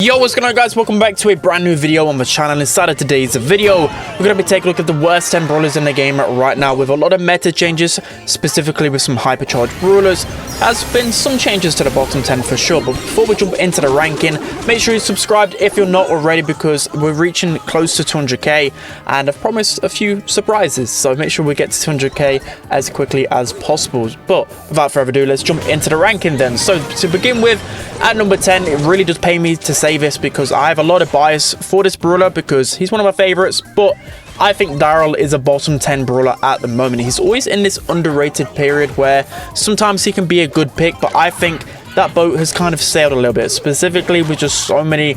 Yo, what's going on, guys? Welcome back to a brand new video on the channel. Inside of today's video, we're going to be taking a look at the worst 10 brawlers in the game right now, with a lot of meta changes, specifically with some hypercharged brawlers. Has been some changes to the bottom 10 for sure, but before we jump into the ranking, make sure you're subscribed if you're not already, because we're reaching close to 200k and I've promised a few surprises, so make sure we get to 200k as quickly as possible. But without further ado, let's jump into the ranking then. So to begin with, at number 10, it really does pay me to say this because I have a lot of bias for this brawler because he's one of my favorites, but I think Daryl is a bottom 10 brawler at the moment. He's always in this underrated period where sometimes he can be a good pick, but I think that boat has kind of sailed a little bit, specifically with just so many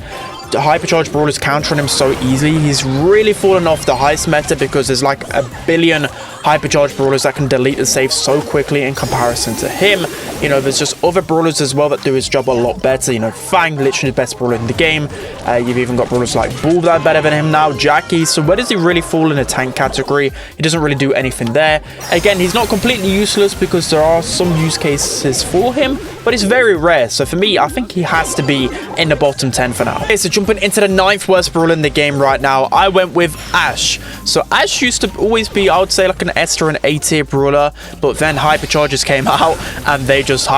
hypercharged brawlers countering him so easily. He's really fallen off the heist meta because there's like a billion hypercharged brawlers that can delete the safe so quickly in comparison to him. You know, there's just other brawlers as well that do his job a lot better. You know, Fang, literally the best brawler in the game. You've even got brawlers like Brawl that are better than him now, Jackie. So where does he really fall in the tank category? He doesn't really do anything there. Again, he's not completely useless because there are some use cases for him, but it's very rare. So for me, I think he has to be in the bottom 10 for now. Okay, so jumping into the 9th worst brawler in the game right now, I went with Ash. So Ash used to always be, I would say, like an S or an A tier brawler, but then hyperchargers came out and they just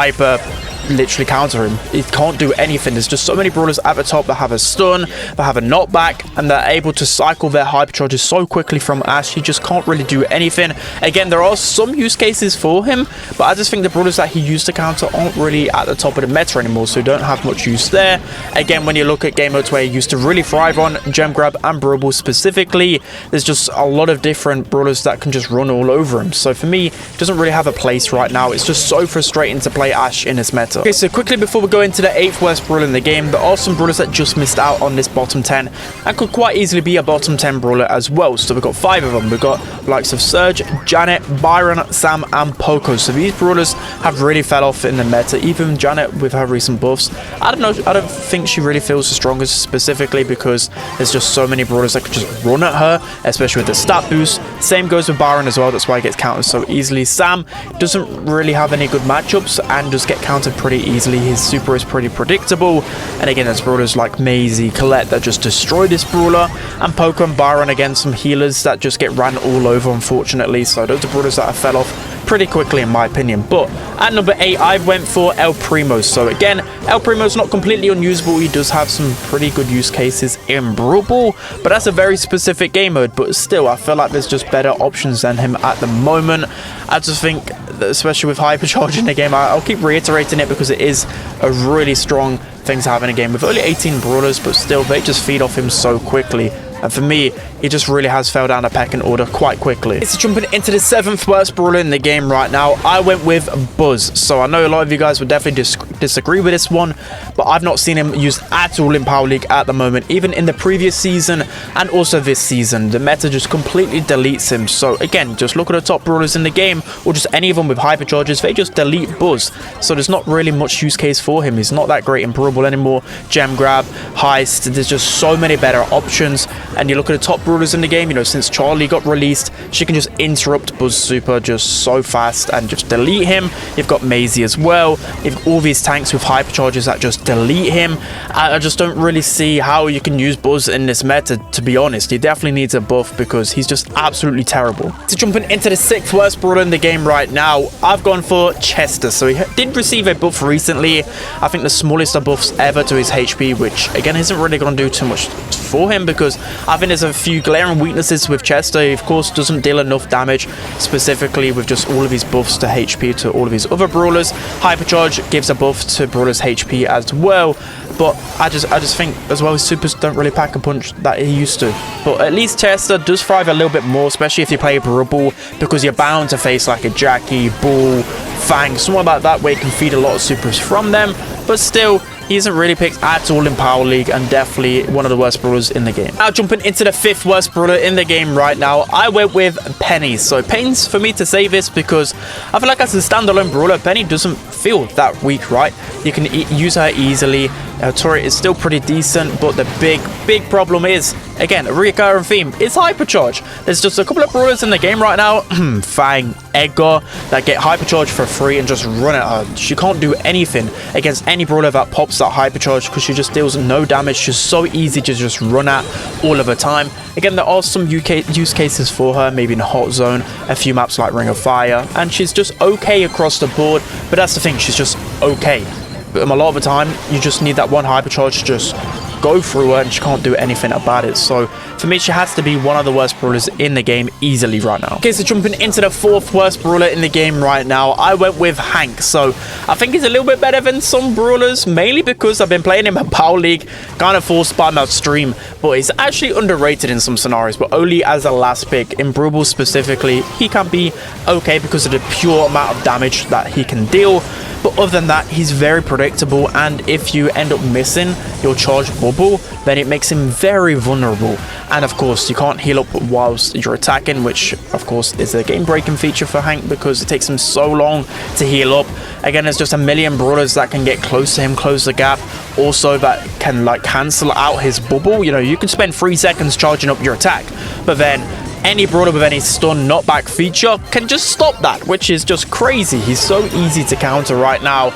literally counter him. He can't do anything. There's just so many brawlers at the top that have a stun, that have a knockback, and they're able to cycle their hypercharges so quickly from Ash. He just can't really do anything. Again, there are some use cases for him, but I just think the brawlers that he used to counter aren't really at the top of the meta anymore, so don't have much use there. Again, when you look at game modes where he used to really thrive on, Gem Grab and Brawl specifically, there's just a lot of different brawlers that can just run all over him. So for me, he doesn't really have a place right now. It's just so frustrating to play Ash in this meta. Okay, so quickly before we go into the 8th worst brawler in the game, there are some brawlers that just missed out on this bottom 10 and could quite easily be a bottom 10 brawler as well. So we've got 5 of them. We've got the likes of Surge, Janet, Byron, Sam and Poco. So these brawlers have really fell off in the meta. Even Janet with her recent buffs, I don't know, I don't think she really feels the strongest, specifically because there's just so many brawlers that could just run at her, especially with the stat boost. Same goes with Byron as well, that's why he gets countered so easily. Sam doesn't really have any good matchups and does get countered pretty easily. His super is pretty predictable, and again there's brawlers like Maisie, Colette that just destroy this brawler, and Poco and Byron, again some healers that just get ran all over, unfortunately. So those are brawlers that have fell off pretty quickly in my opinion. But at number 8, I went for El Primo. So again, El Primo's not completely unusable. He does have some pretty good use cases in Brawl, but that's a very specific game mode. But still, I feel like there's just better options than him at the moment. I just think that, especially with hypercharge in the game, I'll keep reiterating it because it is a really strong thing to have in a game with only 18 brawlers, but still they just feed off him so quickly. And for me, he just really has fell down the pecking order quite quickly. So jumping into the 7th worst brawler in the game right now, I went with Buzz. So I know a lot of you guys would definitely disagree with this one, but I've not seen him used at all in Power League at the moment. Even in the previous season and also this season, the meta just completely deletes him. So again, just look at the top brawlers in the game, or just any of them with hypercharges, they just delete Buzz. So there's not really much use case for him. He's not that great in Brawl anymore. Gem Grab, Heist, there's just so many better options. And you look at the top brawlers in the game, you know, since Charlie got released, she can just interrupt Buzz super just so fast and just delete him. You've got Maisie as well. You've got all these tanks with hypercharges that just delete him. I just don't really see how you can use Buzz in this meta, to be honest. He definitely needs a buff because he's just absolutely terrible. So jumping into the 6th worst brawler in the game right now, I've gone for Chester. So he did receive a buff recently. I think the smallest of buffs ever to his HP, which again isn't really going to do too much for him because I think there's a few glaring weaknesses with Chester. He of course doesn't deal enough damage, specifically with just all of his buffs to HP to all of his other brawlers. Hypercharge gives a buff to brawlers HP as well, but I just think as well his supers don't really pack a punch that he used to. But at least Chester does thrive a little bit more, especially if you play Brawl, because you're bound to face like a Jackie, Brawl, Fang, someone like that where you can feed a lot of supers from them. But still, he isn't really picked at all in Power League and definitely one of the worst brawlers in the game. Now jumping into the 5th worst brawler in the game right now, I went with Penny. So pains for me to say this because I feel like as a standalone brawler, Penny doesn't feel that weak, right? You can use her easily. Her turret is still pretty decent, but the big problem is Again, a recurring theme is Hypercharge. There's just a couple of brawlers in the game right now, Fang, Edgar, that get Hypercharge for free and just run at her. She can't do anything against any brawler that pops that Hypercharge because she just deals no damage. She's so easy to just run at all of the time. Again, there are some use cases for her, maybe in Hot Zone, a few maps like Ring of Fire, and she's just okay across the board, but that's the thing, she's just okay. But a lot of the time, you just need that one Hypercharge to just go through her and she can't do anything about it. So for me, she has to be one of the worst brawlers in the game easily right now. Okay, so jumping into the 4th worst brawler in the game right now, I went with Hank. So I think he's a little bit better than some brawlers, mainly because I've been playing him in Brawl League, kind of forced by my stream, but he's actually underrated in some scenarios, but only as a last pick. In Brawl specifically, he can be okay because of the pure amount of damage that he can deal. But other than that, he's very predictable, and if you end up missing your charge bubble, then it makes him very vulnerable. And of course, you can't heal up whilst you're attacking, which of course is a game-breaking feature for Hank because it takes him so long to heal up. Again, there's just a million brawlers that can get close to him, close the gap. Also, that can like cancel out his bubble. You know, you can spend 3 seconds charging up your attack, but then any brawler with any stun knockback feature can just stop that, which is just crazy. He's so easy to counter right now.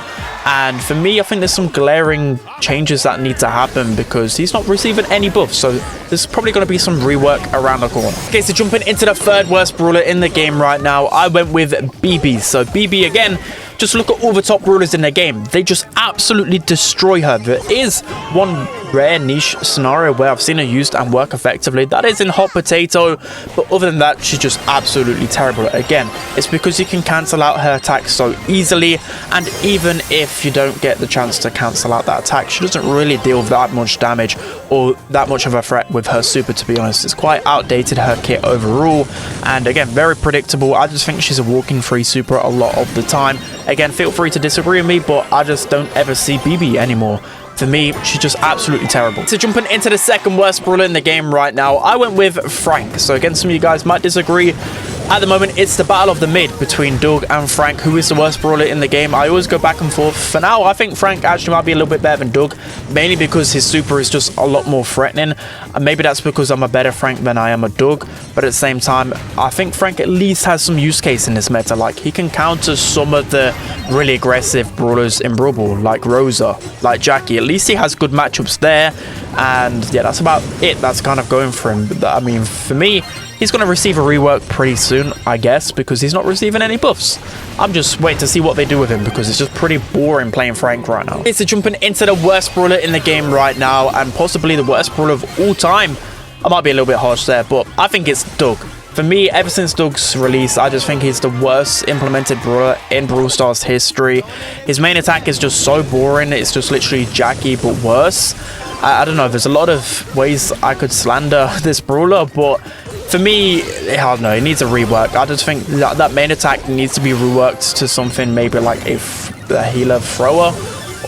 And for me, I think there's some glaring changes that need to happen because he's not receiving any buffs. So there's probably going to be some rework around the corner. Okay, so jumping into the 3rd worst brawler in the game right now, I went with BB. So BB again, just look at all the top brawlers in the game. They just absolutely destroy her. There is one rare niche scenario where I've seen her used and work effectively. That is in Hot Potato. But other than that, she's just absolutely terrible. Again, it's because you can cancel out her attack so easily. And even if you don't get the chance to cancel out that attack, she doesn't really deal that much damage or that much of a threat with her super, to be honest. It's quite outdated, her kit overall. And again, very predictable. I just think she's a walking free super a lot of the time. Again, feel free to disagree with me, but I just don't ever see BB anymore. For me, she's just absolutely terrible. So jumping into the 2nd worst brawler in the game right now, I went with Frank. So again, some of you guys might disagree. At the moment, it's the battle of the mid between Doug and Frank, who is the worst brawler in the game. I always go back and forth. For now, I think Frank actually might be a little bit better than Doug, mainly because his super is just a lot more threatening. And maybe that's because I'm a better Frank than I am a Doug. But at the same time, I think Frank at least has some use case in this meta. Like, he can counter some of the really aggressive brawlers in Brawl, like Rosa, like Jackie. At least he has good matchups there. And yeah, that's about it. That's kind of going for him. I mean, for me, he's going to receive a rework pretty soon, I guess, because he's not receiving any buffs. I'm just waiting to see what they do with him because it's just pretty boring playing Frank right now. Okay, so jumping into the worst brawler in the game right now, and possibly the worst brawler of all time. I might be a little bit harsh there, but I think it's Doug. For me, ever since Doug's release, I just think he's the worst implemented brawler in Brawl Stars history. His main attack is just so boring. It's just literally Jackie, but worse. I don't know. There's a lot of ways I could slander this brawler, but for me, I don't know, it needs a rework. I just think that main attack needs to be reworked to something maybe like a healer thrower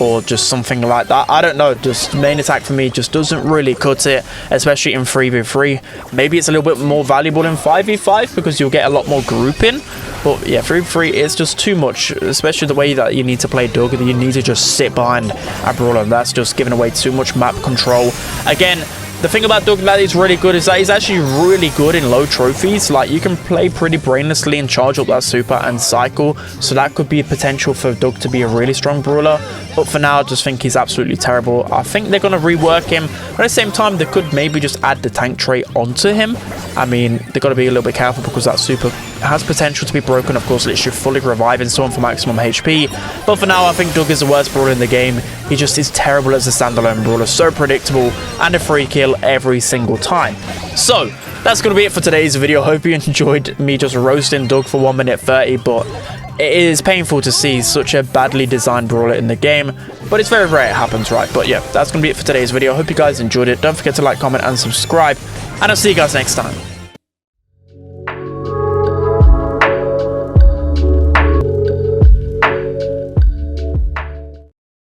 or just something like that. I don't know, just main attack for me just doesn't really cut it, especially in 3v3. Maybe it's a little bit more valuable in 5v5 because you'll get a lot more grouping. But yeah, 3v3 is just too much, especially the way that you need to play Doug. You need to just sit behind a brawler, and that's just giving away too much map control. Again, the thing about Doug that is really good is that he's actually really good in low trophies. Like, you can play pretty brainlessly and charge up that super and cycle. So that could be a potential for Doug to be a really strong brawler. But for now, I just think he's absolutely terrible. I think they're going to rework him. But at the same time, they could maybe just add the tank trait onto him. I mean, they've got to be a little bit careful because that super has potential to be broken. Of course, literally fully reviving someone for maximum HP. But for now, I think Doug is the worst brawler in the game. He just is terrible as a standalone brawler. So predictable and a free kill every single time. So that's going to be it for today's video. Hope you enjoyed me just roasting Doug for 1 minute 30, but it is painful to see such a badly designed brawler in the game, but it's very rare it happens, right? But yeah, that's going to be it for today's video. Hope you guys enjoyed it. Don't forget to like, comment and subscribe, and I'll see you guys next time.